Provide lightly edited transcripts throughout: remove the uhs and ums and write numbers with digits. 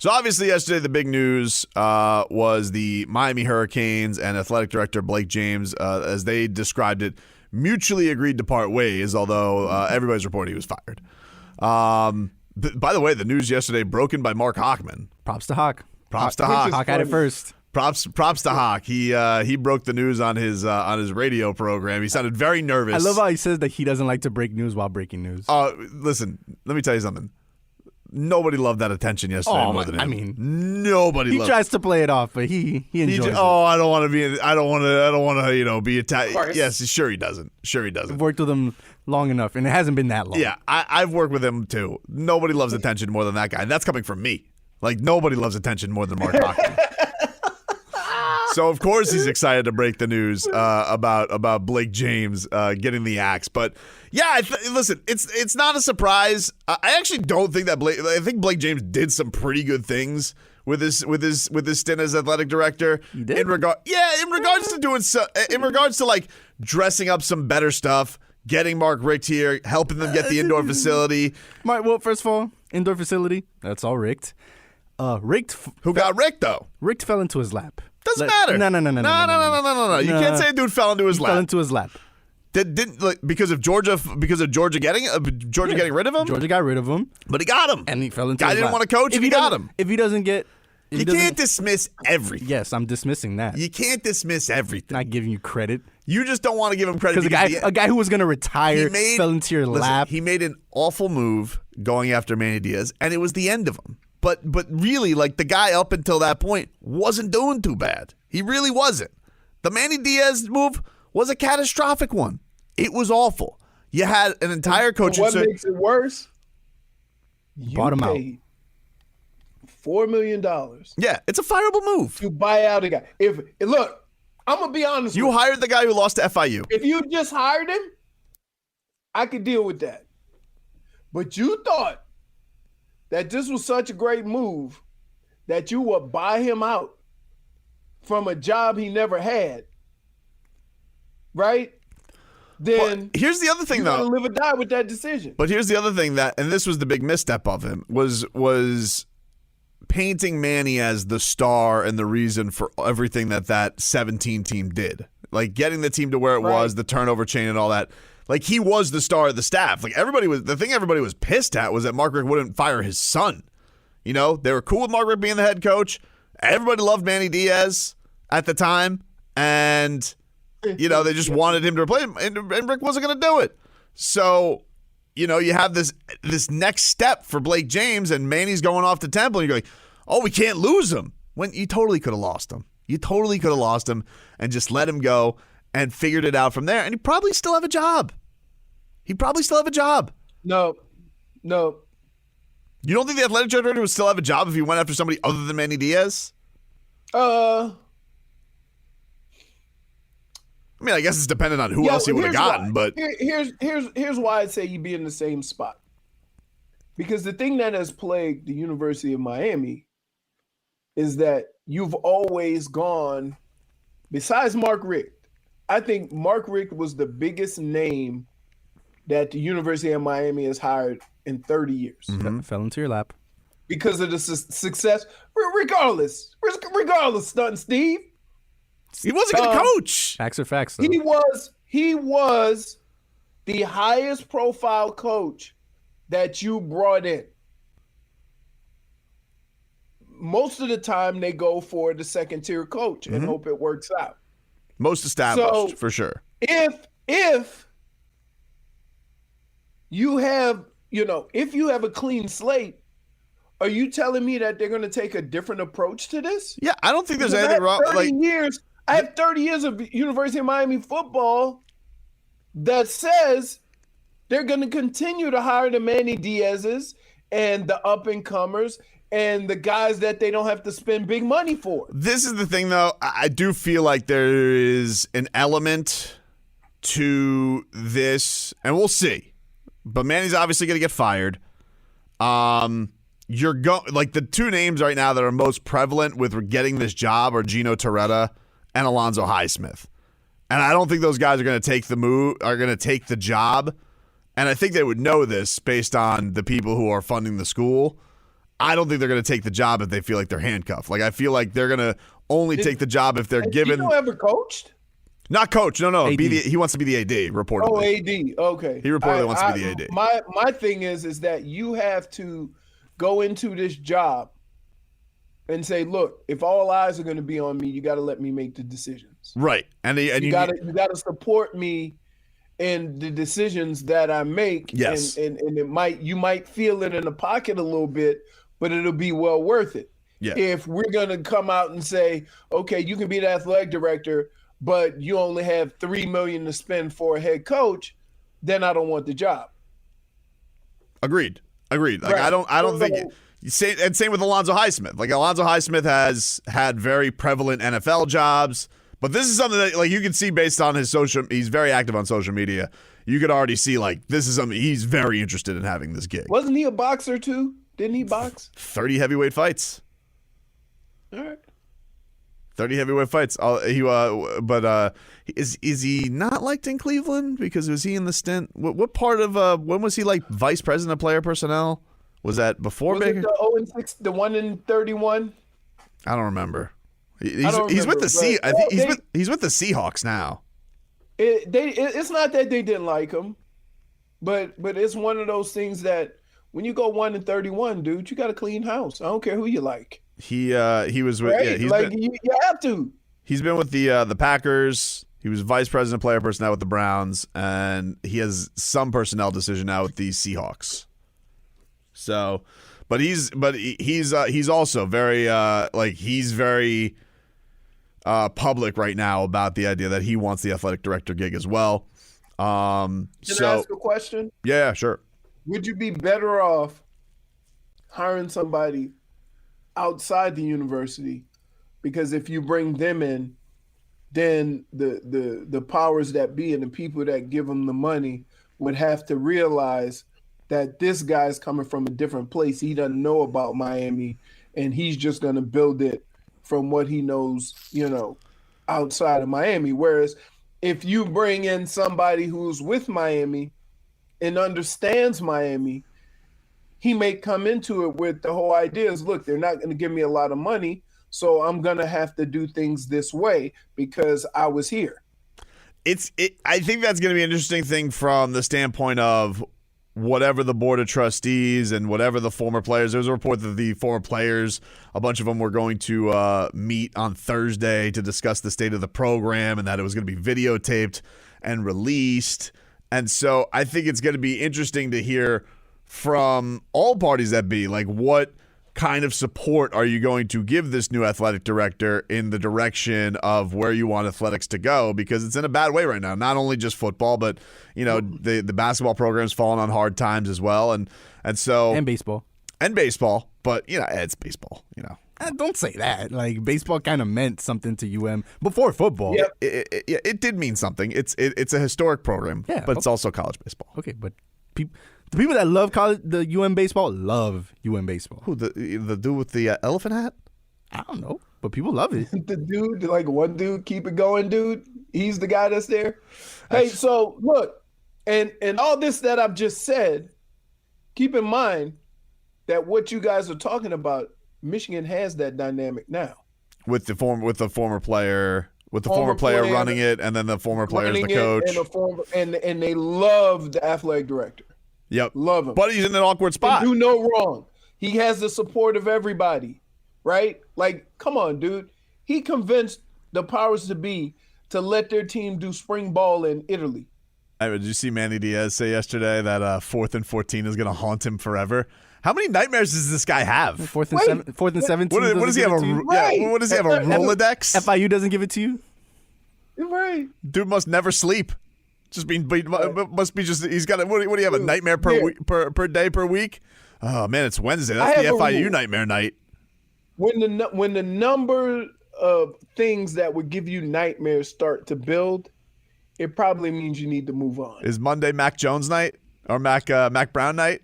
So obviously yesterday the big news was the Miami Hurricanes and athletic director Blake James, as they described it, mutually agreed to part ways, although everybody's reporting he was fired. By the way, the news yesterday broken by Mark Hochman. Props to Hawk. Props to Hawk. Hawk had it first. Props to Hawk. He broke the news on his radio program. He sounded very nervous. I love how he says that he doesn't like to break news while breaking news. Listen, let me tell you something. Nobody loved that attention yesterday more than him. I mean, nobody. He tries to play it off, but he enjoys it. I don't want to be. I don't want to. Be attacked. Yes, sure he doesn't. I've worked with him long enough, and it hasn't been that long. Yeah, I've worked with him too. Nobody loves attention more than that guy. And that's coming from me. Like nobody loves attention more than Mark Hochman. So of course he's excited to break the news about Blake James getting the axe. But yeah, listen, it's not a surprise. I actually don't think that I think Blake James did some pretty good things with his stint as athletic director. He did? In regards to like dressing up some better stuff, getting Mark Richt here, helping them get the indoor facility. Well, first of all, indoor facility, that's all Richt. Who got Richt though? Richt fell into his lap. Doesn't matter. No. You can't say a dude fell into his lap. Fell into his lap. Because of Georgia getting rid of him? Georgia got rid of him. But he got him. And he fell into his lap. Guy didn't want to coach and he got him. If he doesn't get... You can't dismiss everything. Yes, I'm dismissing that. You can't dismiss everything. Not giving you credit. You just don't want to give him credit. Because a guy who was going to retire fell into your lap. He made an awful move going after Manny Diaz, and it was the end of him. But really, like, the guy up until that point wasn't doing too bad. He really wasn't. The Manny Diaz move was a catastrophic one. It was awful. You had an entire coaching What makes it worse? Bought him out. $4 million. Yeah, it's a fireable move. To buy out a guy. Look, I'm going to be honest with you. You hired the guy who lost to FIU. If you just hired him, I could deal with that. But you thought that this was such a great move that you would buy him out from a job he never had, right? Then but here's the other thing, though. You gotta live or die with that decision. But here's the other thing and this was the big misstep of him, was painting Manny as the star and the reason for everything that 17 team did. Like getting the team to where it was, the turnover chain and all that. Like he was the star of the staff. Like the thing everybody was pissed at was that Mark Richt wouldn't fire his son. You know, they were cool with Mark Richt being the head coach. Everybody loved Manny Diaz at the time, and you know they just wanted him to replace him, and Richt wasn't going to do it. So, you know, you have this next step for Blake James, and Manny's going off to Temple, and you're going, oh, we can't lose him. When you totally could have lost him. You totally could have lost him and just let him go and figured it out from there, and he'd probably still have a job. No. You don't think the athletic director would still have a job if he went after somebody other than Manny Diaz? I mean, I guess it's dependent on who else he would have gotten, but here's why I'd say you'd be in the same spot. Because the thing that has plagued the University of Miami is that you've always gone, besides Mark Richt, I think Mark Richt was the biggest name that the University of Miami has hired in 30 years. Mm-hmm. Fell into your lap. Because of the success, regardless, Stunt Steve. He wasn't going to coach. Facts are facts, though. He was the highest profile coach that you brought in. Most of the time, they go for the second tier coach and hope it works out. Most established, for sure. If you have, if you have a clean slate, are you telling me that they're going to take a different approach to this? Yeah, I don't think there's anything wrong. I have 30 years of University of Miami football that says they're going to continue to hire the Manny Diaz's and the up-and-comers and the guys that they don't have to spend big money for. This is the thing, though. I do feel like there is an element to this, and we'll see. But Manny's obviously going to get fired. The two names right now that are most prevalent with getting this job are Gino Torretta and Alonzo Highsmith. And I don't think those guys are going to take the job. And I think they would know this based on the people who are funding the school. I don't think they're going to take the job if they feel like they're handcuffed. Like, I feel like they're going to only take the job if they're given. You ever coached? Not coach. No. AD. He wants to be the AD, reportedly. Oh, AD. Okay. He reportedly wants to be the AD. My thing is that you have to go into this job and say, look, if all eyes are going to be on me, you got to let me make the decisions. Right. And you got to support me in the decisions that I make. Yes. And you might feel it in the pocket a little bit, but it'll be well worth it. Yeah. If we're going to come out and say, okay, you can be the athletic director, but you only have $3 million to spend for a head coach, then I don't want the job. Agreed. Like, Right. I don't think. Same with Alonzo Highsmith. Like, Alonzo Highsmith has had very prevalent NFL jobs, but this is something that, like, you can see based on his social. He's very active on social media. You could already see, like, this is something he's very interested in having this gig. Wasn't he a boxer too? Didn't he box? 30 heavyweight fights. All right. 30 heavyweight fights. Is he not liked in Cleveland? Because was he in the stint? What part of when was he like vice president of player personnel? Was that before Was Baker? it the 0-6, the 1-31? I don't remember. He's remember, with the but- I think he's with the Seahawks now. It's not that they didn't like him, but it's one of those things that when you go 1-31, dude, you got a clean house. I don't care who you like. He was with Right? You have to. He's been with the Packers. He was vice president of player personnel with the Browns, and he has some personnel decision now with the Seahawks. So, but he's also very he's very public right now about the idea that he wants the athletic director gig as well. Can I ask a question? Yeah, sure. Would you be better off hiring somebody outside the university? Because if you bring them in, then the powers that be and the people that give them the money would have to realize that this guy's coming from a different place. He doesn't know about Miami, and he's just going to build it from what he knows, outside of Miami. Whereas if you bring in somebody who's with Miami and understands Miami, he may come into it with the whole idea is, look, they're not going to give me a lot of money, so I'm going to have to do things this way because I was here. I think that's going to be an interesting thing from the standpoint of whatever the board of trustees and whatever the former players. There was a report that the former players, a bunch of them were going to meet on Thursday to discuss the state of the program and that it was going to be videotaped and released. And so I think it's going to be interesting to hear from all parties that be, like, what kind of support are you going to give this new athletic director in the direction of where you want athletics to go? Because it's in a bad way right now. Not only just football, but the basketball program's fallen on hard times as well, and baseball. But it's baseball. Don't say that. Like, baseball kind of meant something to UM before football. Yep. It did mean something. It's a historic program, but it's also college baseball. Okay, but the people that love the UM baseball love UM baseball. Who, the dude with the elephant hat? I don't know, but people love it. The dude, like one dude, keep it going, dude. He's the guy that's there. Hey, so look, and all this that I've just said, keep in mind that what you guys are talking about, Michigan has that dynamic now. With the former player running it, and then the former player is the coach. And they love the athletic director. Yep. Love him. But he's in an awkward spot. Do no wrong. He has the support of everybody, right? Like, come on, dude. He convinced the powers to be to let their team do spring ball in Italy. Did you see Manny Diaz say yesterday that 4th and 14 is going to haunt him forever? How many nightmares does this guy have? 4th and 17. What does he have? What does he have? A Rolodex? FIU doesn't give it to you? Right. Dude must never sleep. Must be just he's got. What do you have? A nightmare per day per week? Oh man, it's Wednesday. That's the FIU nightmare night. When the number of things that would give you nightmares start to build, it probably means you need to move on. Is Monday Mac Jones night or Mac Brown night?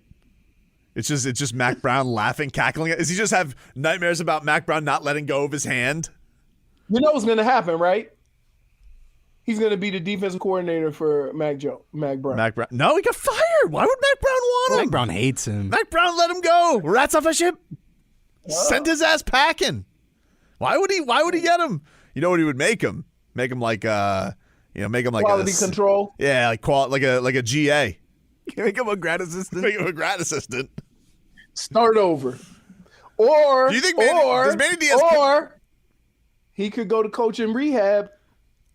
It's just Mac Brown laughing, cackling. Does he just have nightmares about Mac Brown not letting go of his hand? You know what's going to happen, right? He's going to be the defensive coordinator for Mac Brown. No, he got fired. Why would Mac Brown want him? Mac Brown hates him. Mac Brown let him go. Rats off a ship. Send his ass packing. Why would he get him? You know what he would make him? Make him like Quality control. Yeah, like a GA. Make him a grad assistant. Make him a grad assistant. Start over. Or Do you think does Manny Diaz or he could go to coaching rehab.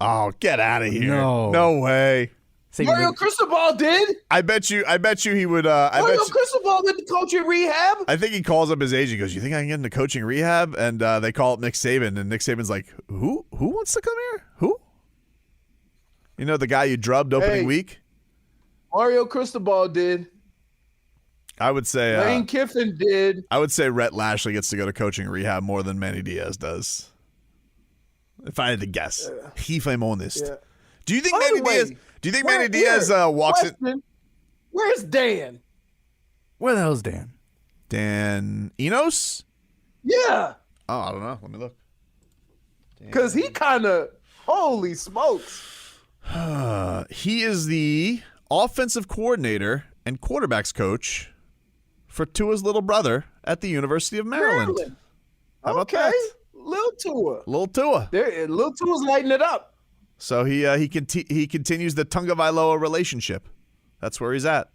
Oh, get out of here. No way. Mario Cristobal did. I bet you he would Mario Cristobal did the coaching rehab. I think he calls up his agent and goes, "You think I can get into coaching rehab?" And they call up Nick Saban, and Nick Saban's like, Who wants to come here? Who? You know the guy you drubbed opening week? Mario Cristobal did. I would say Lane Kiffin did. I would say Rhett Lashley gets to go to coaching rehab more than Manny Diaz does. If I had to guess. If I'm honest. Yeah. Do you think Manny Diaz walks in? Where's Dan? Where the hell's Dan? Dan Enos? Yeah. Oh, I don't know. Let me look. Because he kind of, holy smokes. He is the offensive coordinator and quarterbacks coach for Tua's little brother at the University of Maryland. How about that? Lil Tua. Lil Tua's lighting it up. So he continues the Tagovailoa relationship. That's where he's at.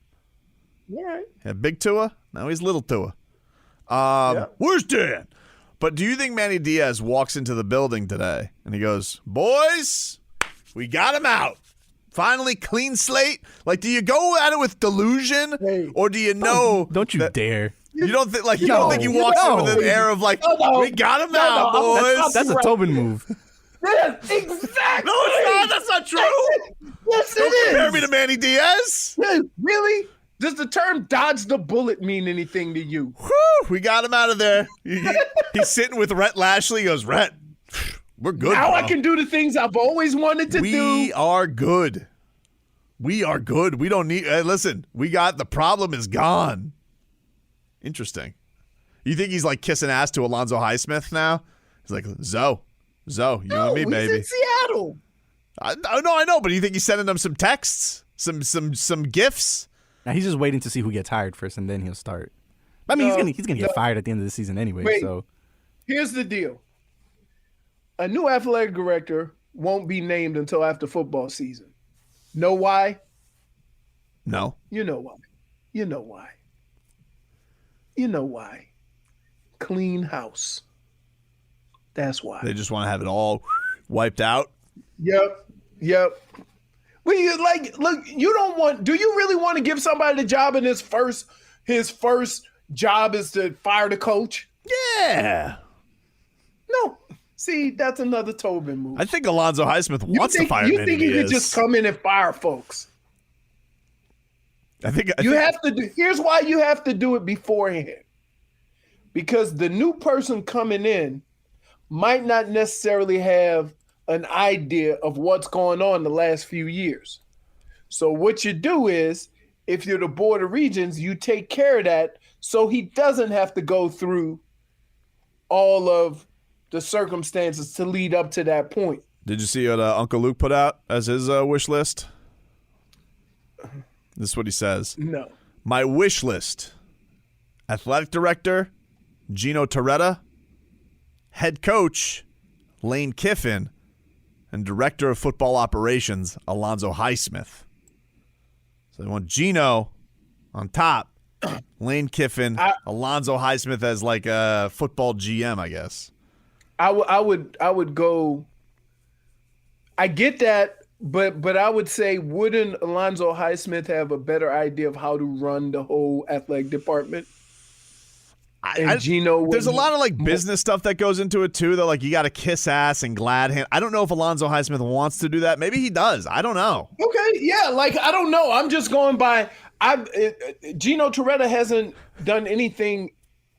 All right. Yeah, big Tua. Now he's little Tua. Where's Dan? But do you think Manny Diaz walks into the building today and he goes, "Boys, we got him out. Finally, clean slate." Like, do you go at it with delusion, or do you know? Don't you dare. You don't think you walks in with an air of like, "We got him out, boys." That's a Tobin move. Yes, exactly. No, it's not. That's not true. Yes, Don't compare me to Manny Diaz. Really? Does the term "dodge the bullet" mean anything to you? Whew, we got him out of there. He's sitting with Rhett Lashley. He goes, "Rhett, we're good. Now bro. I can do the things I've always wanted to do. We are good. We are good. We don't need. Listen, we got the problem is gone." Interesting. You think he's like kissing ass to Alonzo Highsmith now? He's like, Zoe, you and me, baby. He's in Seattle. I know, but do you think he's sending them some texts, some gifts? Now he's just waiting to see who gets hired first, and then he'll start. I mean, he's gonna get fired at the end of the season anyway. Wait, so here's the deal: a new athletic director won't be named until after football season. Know why? No. You know why. You know why. You know why. Clean house. That's why. They just want to have it all wiped out. Yep. Well, do you really want to give somebody the job and his first job is to fire the coach? Yeah. No. See, that's another Tobin move. I think Alonzo Highsmith wants to fire You think he could just come in and fire folks? Here's why you have to do it beforehand. Because the new person coming in might not necessarily have an idea of what's going on the last few years. So what you do is, if you're the Board of Regents, you take care of that so he doesn't have to go through all of the circumstances to lead up to that point. Did you see what Uncle Luke put out as his wish list? This is what he says. No. My wish list: athletic director Gino Torretta, head coach Lane Kiffin, and director of football operations Alonzo Highsmith. So they want Gino on top, Lane Kiffin, Alonzo Highsmith as like a football GM, I guess. I would go. I get that, but I would say, wouldn't Alonzo Highsmith have a better idea of how to run the whole athletic department? Gino, there's a lot of like business stuff that goes into it too. Though, like you got to kiss ass and glad hand. I don't know if Alonzo Highsmith wants to do that. Maybe he does. I don't know. Okay, yeah, like I don't know. I'm just going by. Gino Torretta hasn't done anything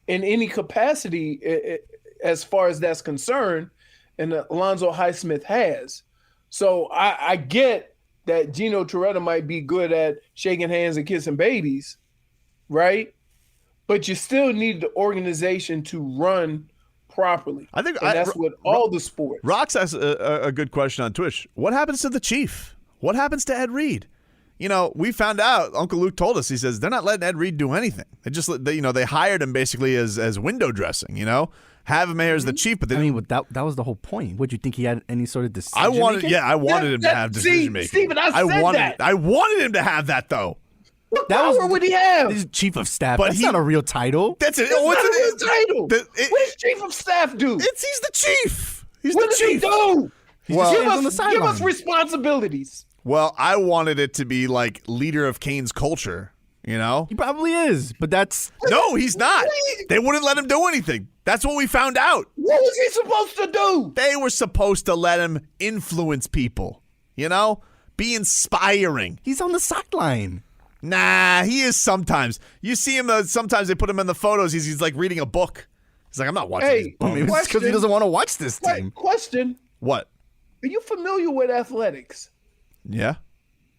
in any capacity as far as that's concerned, and Alonzo Highsmith has. So I get that Gino Torretta might be good at shaking hands and kissing babies, right? But you still need the organization to run properly. I think that's with all the sports. Rox asked a good question on Twitch. What happens to the chief? What happens to Ed Reed? we found out, Uncle Luke told us, he says, they're not letting Ed Reed do anything. They hired him basically as window dressing, have him here as the chief, but that was the whole point. Would you think he had any sort of decision? I wanted him to have decision making. Steven, I wanted him to have that though. What power would he have? He's chief of staff. But that's not a real title. That's it. What's a real title? What does chief of staff do? He's the chief. What does he do? Give us responsibilities. Well, I wanted it to be like leader of Kane's culture. He probably is, but that's no, he's not. They wouldn't let him do anything. That's what we found out. What was he supposed to do? They were supposed to let him influence people. Be inspiring. He's on the sideline. Nah, he is sometimes. You see him, sometimes they put him in the photos. He's like reading a book. He's like, I'm not watching this. Maybe it's because he doesn't want to watch this team. Question. What? Are you familiar with athletics? Yeah.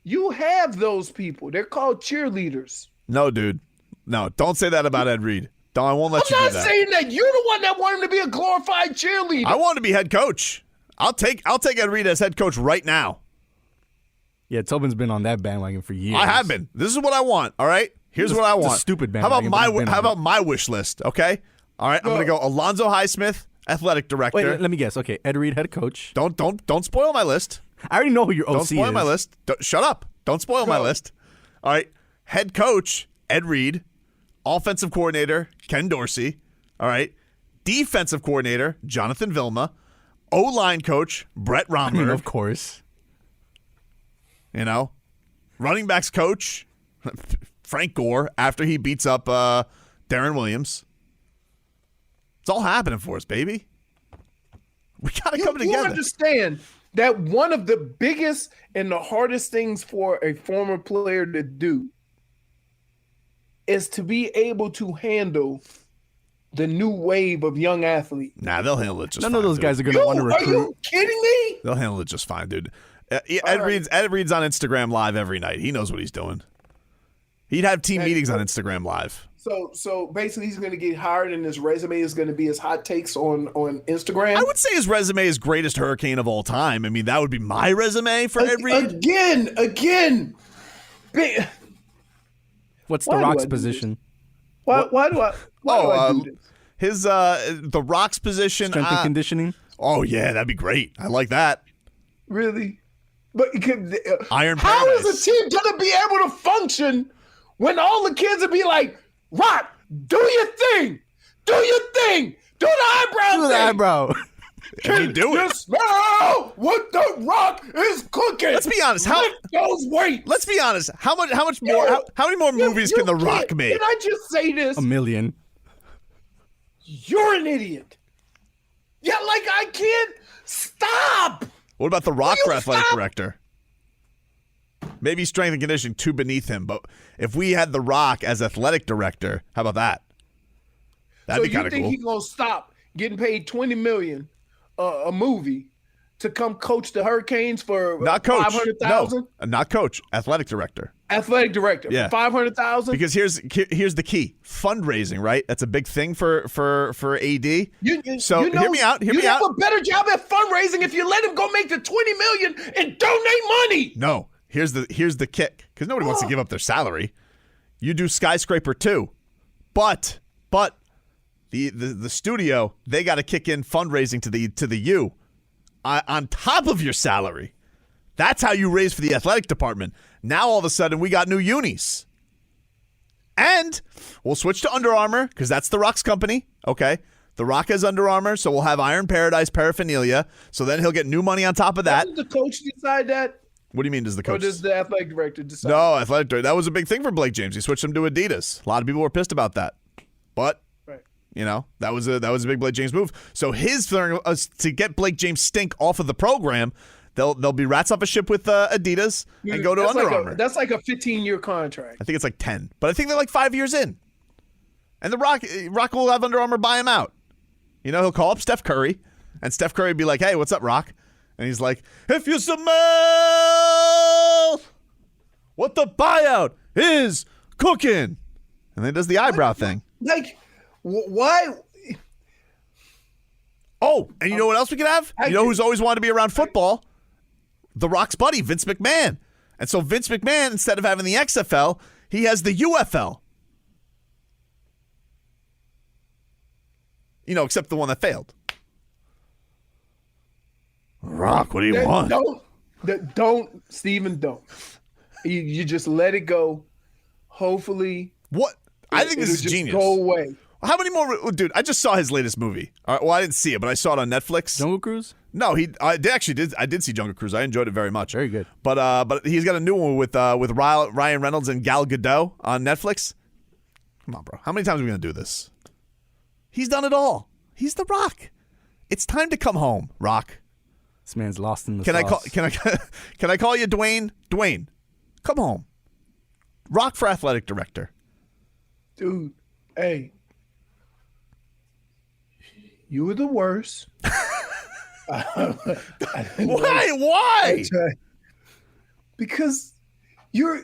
You have those people. They're called cheerleaders. No, dude. No, don't say that about Ed Reed. I won't let you do that. I'm not saying that. You're the one that wanted to be a glorified cheerleader. I want to be head coach. I'll take Ed Reed as head coach right now. Yeah, Tobin's been on that bandwagon for years. I have been. This is what I want. All right. Here's what I want. It's a stupid How bandwagon. about my wish list? Okay. All right. I'm gonna go Alonzo Highsmith, athletic director. Wait, let me guess. Okay, Ed Reed, head coach. Don't spoil my list. I already know who your OC is. Don't spoil my list. Shut up. Don't spoil my list. All right. Head coach, Ed Reed. Offensive coordinator, Ken Dorsey. All right. Defensive coordinator, Jonathan Vilma. O-line coach, Brett Romberg. Of course. Running backs coach, Frank Gore, after he beats up Darren Williams. It's all happening for us, baby. We got to come together. You understand that one of the biggest and the hardest things for a former player to do is to be able to handle the new wave of young athletes. Nah, they'll handle it just fine. None of those guys are going to want to recruit. Are you kidding me? They'll handle it just fine, dude. Ed Reed's on Instagram Live every night. He knows what he's doing. He'd have team meetings on Instagram Live. So basically, he's going to get hired, and his resume is going to be his hot takes on Instagram. I would say his resume is greatest hurricane of all time. I mean, that would be my resume for Ed Reed. Again. What's The Rock's position? Why do I do this? His The Rock's position. Strength and conditioning. Oh yeah, that'd be great. I like that. Really? But Iron how Paradise. is a team going to be able to function when all the kids will be like, Rock, do your thing. Do your thing. Do the eyebrow thing. Do the eyebrow. Can you do it? Smell what the Rock is cooking. Let's be honest. Those weights. Let's be honest. How many more movies can The Rock make? Can I just say this? 1 million. You're an idiot. Yeah, like I can't stop. What about The Rock for athletic director? Maybe strength and conditioning too beneath him, but if we had The Rock as athletic director, how about that? That'd be kind of cool. So you think he's gonna stop getting paid $20 million a movie to come coach the Hurricanes for not coach? $500,000? No, not coach. Athletic director. Athletic director. Yeah. $500,000. Because here's the key: fundraising. Right, that's a big thing for AD. Hear me out. You have a better job at fundraising if you let him go make the $20 million and donate money. No. Here's the kick, because nobody wants to give up their salary. You do Skyscraper too, but the studio, they got to kick in fundraising to the U on top of your salary. That's how you raise for the athletic department. Now all of a sudden we got new unis, and we'll switch to Under Armour because that's The Rock's company. Okay, The Rock has Under Armour, so we'll have Iron Paradise paraphernalia. So then he'll get new money on top of that. Doesn't the coach decide that? What do you mean, does the coach? Or does the athletic director decide? No, athletic director. That was a big thing for Blake James. He switched him to Adidas. A lot of people were pissed about that. But, that was a big Blake James move. So to get Blake James stink off of the program, they'll be rats off a ship with Adidas and go to Under Armour. That's like a 15-year contract. I think it's like 10. But I think they're like 5 years in. And the Rock will have Under Armour buy him out. He'll call up Steph Curry, and Steph Curry will be like, hey, what's up, Rock? And he's like, if you smell what the buyout is cooking. And then he does the eyebrow thing. Like, why? Oh, and you know what else we could have? Who's always wanted to be around football? The Rock's buddy, Vince McMahon. And so Vince McMahon, instead of having the XFL, he has the UFL. Except the one that failed. Rock, what do you want? Don't, Steven, don't. You just let it go. Hopefully. What? I think this is just genius. Go away. How many more? Dude, I just saw his latest movie. Well, I didn't see it, but I saw it on Netflix. Jungle Cruise? No, I did see Jungle Cruise. I enjoyed it very much. Very good. But he's got a new one with Ryan Reynolds and Gal Gadot on Netflix. Come on, bro. How many times are we going to do this? He's done it all. He's The Rock. It's time to come home, Rock. This man's lost in the sauce. Can I call you Dwayne? Dwayne, come home. Rock for athletic director. Dude, hey. You were the worst. Why? Because you're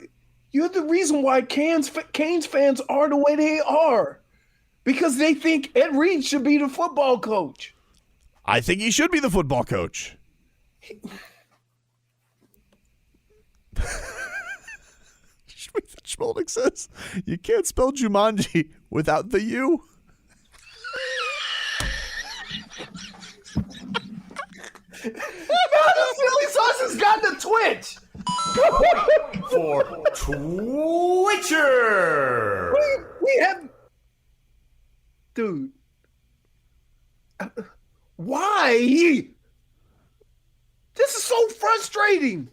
the reason why Canes fans are the way they are. Because they think Ed Reed should be the football coach. I think he should be the football coach. Schmolnick says you can't spell Jumanji without the U. Now the Silly Sauce has got the twitch. For Twitcher. We have, dude. Why? This is so frustrating.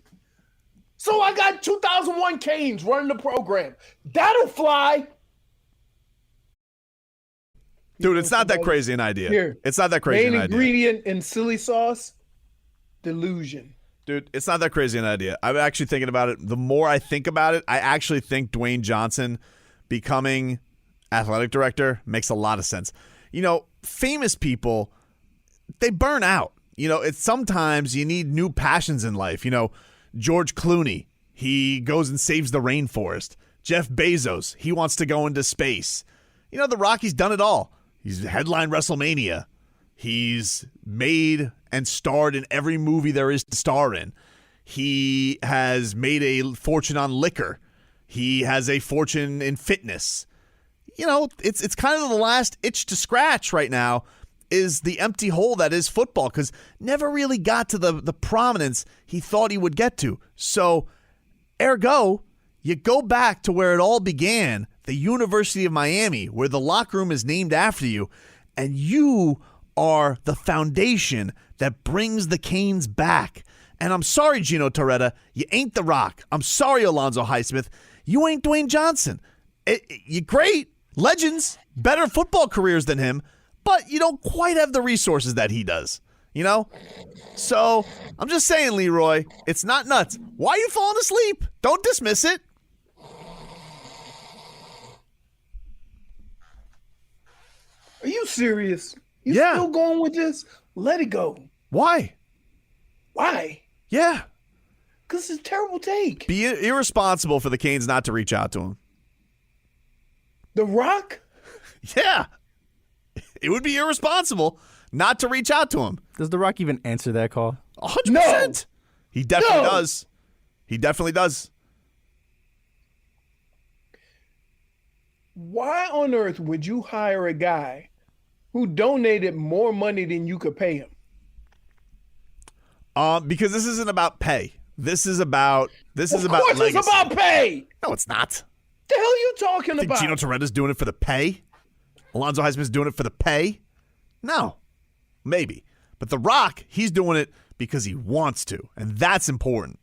So I got 2001 Canes running the program. That'll fly. Dude, it's not that crazy an idea. Here, it's not that crazy an main idea. ingredient in Silly Sauce, delusion. Dude, it's not that crazy an idea. I'm actually thinking about it. The more I think about it, I actually think Dwayne Johnson becoming athletic director makes a lot of sense. Famous people, they burn out. It's sometimes you need new passions in life. George Clooney, he goes and saves the rainforest. Jeff Bezos, he wants to go into space. The Rock, he's done it all. He's headlined WrestleMania. He's made and starred in every movie there is to star in. He has made a fortune on liquor. He has a fortune in fitness. It's kind of the last itch to scratch right now is the empty hole that is football, because never really got to the prominence he thought he would get to. So, ergo, you go back to where it all began, the University of Miami, where the locker room is named after you, and you are the foundation that brings the Canes back. And I'm sorry, Gino Torretta, you ain't The Rock. I'm sorry, Alonzo Highsmith, you ain't Dwayne Johnson. You're great, legends, better football careers than him, but you don't quite have the resources that he does, So, I'm just saying, Leroy, it's not nuts. Why are you falling asleep? Don't dismiss it. Are you serious? You Yeah. still going with this? Let it go. Why? Why? Yeah. Because it's a terrible take. Be irresponsible for the Canes not to reach out to him. The Rock? Yeah. It would be irresponsible not to reach out to him. Does The Rock even answer that call? 100%. He definitely No. does. He definitely does. Why on earth would you hire a guy who donated more money than you could pay him? Because this isn't about pay. This is about Of about course legacy. it's about pay. No, it's not. The hell you talking Think about? Gino Toretta's doing it for the pay? Alonzo Highsmith's doing it for the pay? No. Maybe. But The Rock, he's doing it because he wants to, and that's important.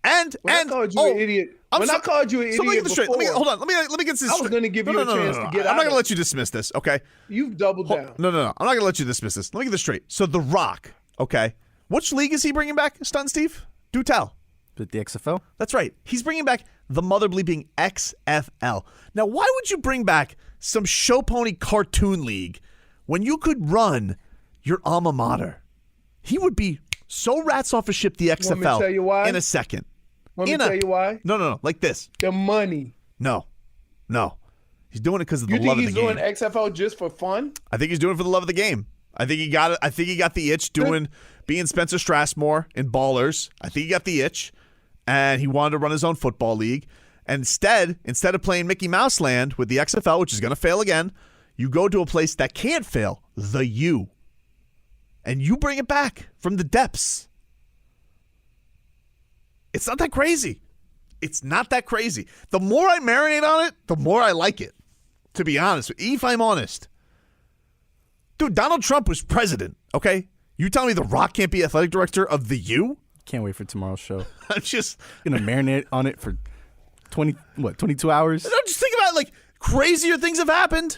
And I called you an idiot. I called you an idiot let me get this straight. before, Hold on. Let me get this straight. I was going to give you a chance to get I'm out not going of to let you dismiss this, okay? You've doubled down. No. I'm not going to let you dismiss this. Let me get this straight. So The Rock, okay? Which league is he bringing back, Stunt Steve? Do tell. The XFL? That's right. He's bringing back the mother bleeping XFL. Now, why would you bring back some show pony cartoon league when you could run your alma mater? He would be so rats off a ship, the XFL, Want me to tell you why? in a second. Want me to tell you why? No. Like this. The money. No. He's doing it because of You the love think of the he's doing game. XFL just for fun? I think he's doing it for the love of the game. I think he got it. I think he got the itch being Spencer Strassmore in Ballers. I think he got the itch, and he wanted to run his own football league. And instead of playing Mickey Mouse Land with the XFL, which is going to fail again, you go to a place that can't fail, the U, and you bring it back from the depths. It's not that crazy. It's not that crazy. The more I marinate on it, the more I like it, to be honest. If I'm honest. Dude, Donald Trump was president, okay? You tell me The Rock can't be athletic director of the U? Can't wait for tomorrow's show. I'm just going to marinate on it for 22 hours? No, just think about it, like, crazier things have happened.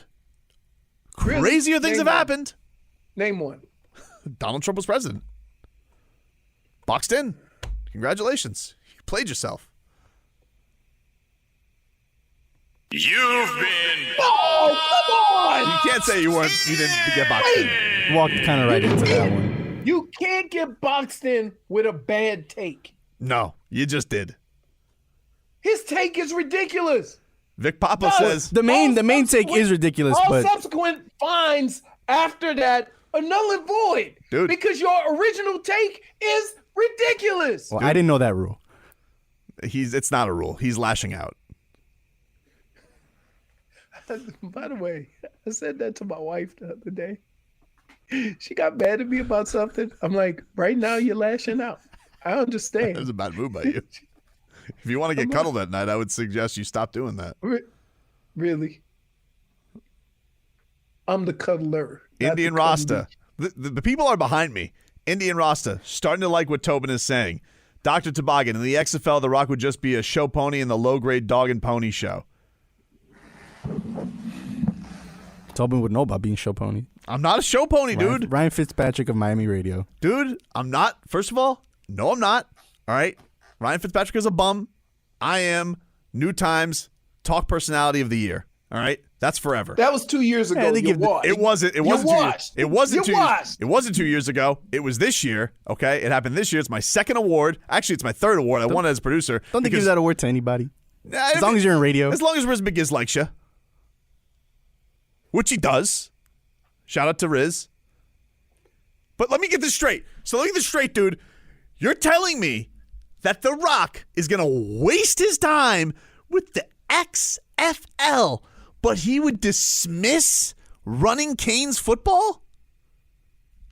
Really? Crazier things Name have one. happened. Name one. Donald Trump was president. Boxed in. Congratulations. You played yourself. You've been Oh, come on! You can't say you didn't get boxed in. Walked kind of right into that one. You can't get boxed in with a bad take. No, you just did. His take is ridiculous. Vic Papa No, says The main take is ridiculous, all but subsequent fines after that are null and void. Dude. Because your original take is ridiculous. well, I didn't know that rule. it's not a rule. He's lashing out. By the way, I said that to my wife the other day. She got mad at me about something. I'm like, right now you're lashing out. I That understand. was a bad move by you. If you want to get cuddled at night, I would suggest you stop doing that. Really? I'm the cuddler. not Indian the Rasta. cuddly. The people are behind me. Indian Rasta, starting to like what Tobin is saying. Dr. Toboggan, in the XFL, The Rock would just be a show pony in the low-grade dog and pony show. Tobin would know about being show pony. I'm not a show pony, dude. Ryan Fitzpatrick of Miami Radio. Dude, I'm not. First of all, no, I'm not. All right? Ryan Fitzpatrick is a bum. I am New Times Talk Personality of the Year. All right? That's forever. That was 2 years ago. they You give the- washed. It wasn't. It You wasn't. washed. It wasn't You 2 years. washed. It wasn't 2 years ago. It was this year. Okay, it happened this year. It's my second award. Actually, it's my third award. I won it as producer. Don't they give because- that award to anybody? Nah, As long as you're in radio. As long as Riz McGiz likes you, which he does. Shout out to Riz. But let me get this straight. So let me get this straight, dude. You're telling me that The Rock is going to waste his time with the XFL, but he would dismiss running Canes football?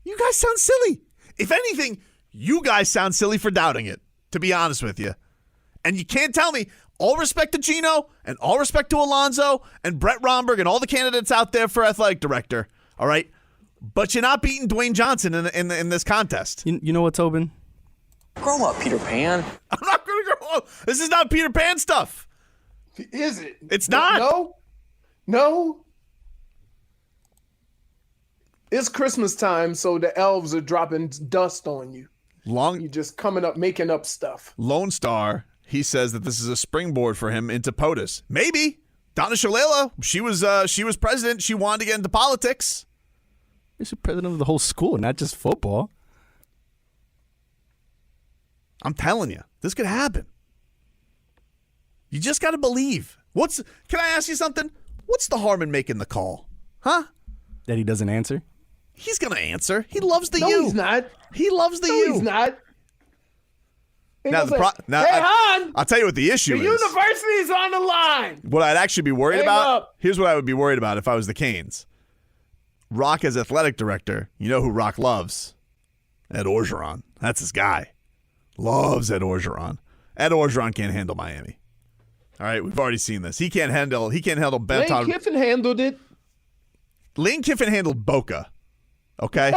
You guys sound silly. If anything, you guys sound silly for doubting it, to be honest with you. And you can't tell me, all respect to Gino and all respect to Alonzo and Brett Romberg and all the candidates out there for athletic director, all right? But you're not beating Dwayne Johnson in this contest. You know what, Tobin? Grow up, Peter Pan. I'm not going to go. This is not Peter Pan stuff. Is it? It's not. No. It's Christmas time, so the elves are dropping dust on you. You're just coming up, making up stuff. Lone Star, he says that this is a springboard for him into POTUS. Maybe. Donna Shalala, she was president. She wanted to get into politics. You're the president of the whole school, not just football. I'm telling you, this could happen. You just got to believe. Can I ask you something? What's the harm in making the call? Huh? That he doesn't answer? He's going to answer. He loves the No, U. he's not. He loves the No, U. he's not. He Now, gonna say, now hey, Han, I'll tell you what the issue the is. university's on the line. What I'd actually be worried Hang about, up. here's what I would be worried about if I was the Canes. Rock as athletic director, you know who Rock loves? Ed Orgeron. That's his guy. Loves Ed Orgeron. Ed Orgeron can't handle Miami. All right, we've already seen this. He can't handle Lane Benton. Kiffin handled it. Lane Kiffin handled Boca. Okay?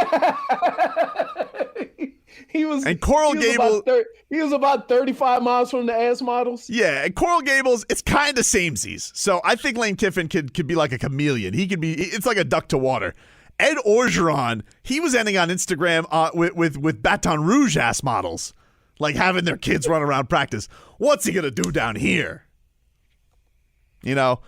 He was And Coral he was Gable- about he was about 35 miles from the ass models. Yeah, and Coral Gables, it's kind of samesies. So I think Lane Kiffin could be like a chameleon. He could be, it's like a duck to water. Ed Orgeron, he was ending on Instagram with Baton Rouge ass models, like having their kids run around practice. What's he gonna do down here? You know.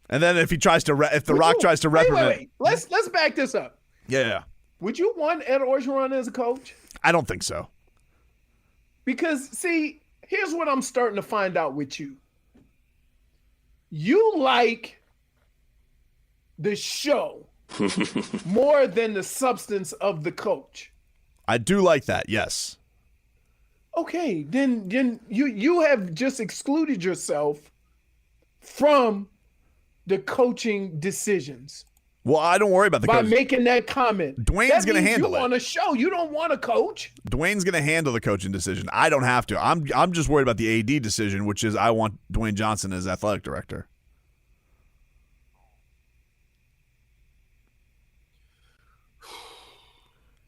And then if he tries to, if The Rock tries to reprimand, Wait. Let's back this up. yeah, Would you want Ed Orgeron as a coach? I don't think so. Because, see, here's what I'm starting to find out with you. You like the show more than the substance of the coach. I do like that. Yes. Okay, then you have just excluded yourself from the coaching decisions Well, I don't worry about the by coach. making that comment. Dwayne's going to handle it. You want a show. You don't want a coach. Dwayne's going to handle the coaching decision. I don't have to. I'm just worried about the AD decision, which is I want Dwayne Johnson as athletic director.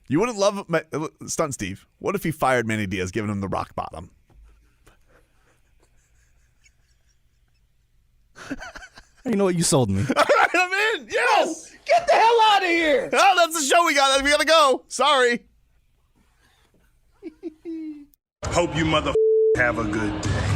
You wouldn't love Stunt Steve. What if he fired Manny Diaz, giving him the rock bottom? You know what? You sold me. All right, I'm in. Yes. Get the hell out of here. Oh, that's the show we got. We got to go. Sorry. Hope you mother have a good day.